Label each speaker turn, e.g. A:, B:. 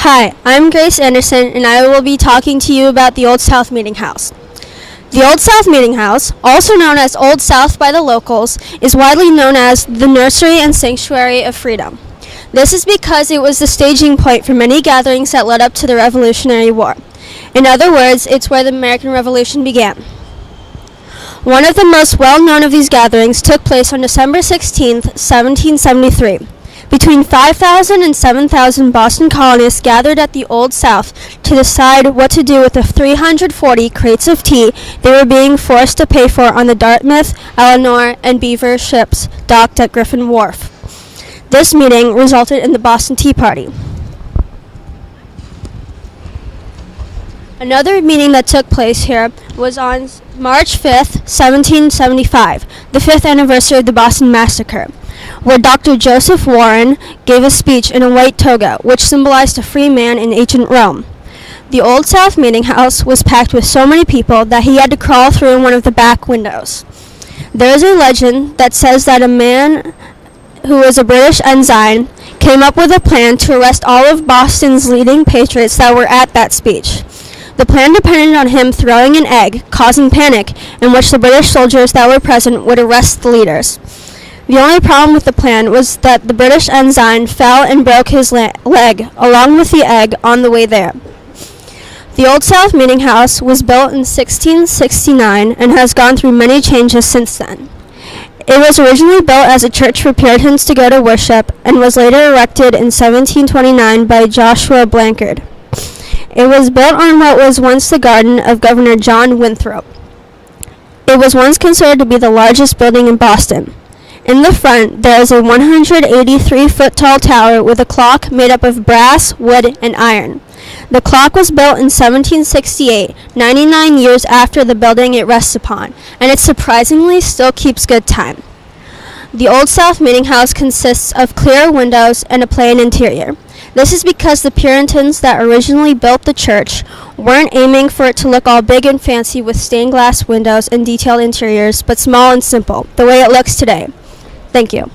A: Hi, I'm Grace Anderson, and I will be talking to you about the Old South Meeting House. The Old South Meeting House, also known as Old South by the locals, is widely known as the Nursery and Sanctuary of Freedom. This is because it was the staging point for many gatherings that led up to the Revolutionary War. In other words, it's where the American Revolution began. One of the most well-known of these gatherings took place on December 16, 1773. Between 5,000 and 7,000 Boston colonists gathered at the Old South to decide what to do with the 340 crates of tea they were being forced to pay for on the Dartmouth, Eleanor, and Beaver ships docked at Griffin Wharf. This meeting resulted in the Boston Tea Party. Another meeting that took place here was on March 5th, 1775, the 5th anniversary of the Boston Massacre, where Dr. Joseph Warren gave a speech in a white toga, which symbolized a free man in ancient Rome. The Old South Meeting House was packed with so many people that he had to crawl through one of the back windows. There is a legend that says that a man who was a British ensign came up with a plan to arrest all of Boston's leading patriots that were at that speech. The plan depended on him throwing an egg, causing panic, in which the British soldiers that were present would arrest the leaders. The only problem with the plan was that the British ensign fell and broke his leg, along with the egg, on the way there. The Old South Meeting House was built in 1669 and has gone through many changes since then. It was originally built as a church for Puritans to go to worship and was later erected in 1729 by Joshua Blanchard. It was built on what was once the garden of Governor John Winthrop. It was once considered to be the largest building in Boston. In the front, there is a 183-foot-tall tower with a clock made up of brass, wood, and iron. The clock was built in 1768, 99 years after the building it rests upon, and it surprisingly still keeps good time. The Old South Meeting House consists of clear windows and a plain interior. This is because the Puritans that originally built the church weren't aiming for it to look all big and fancy with stained glass windows and detailed interiors, but small and simple, the way it looks today. Thank you.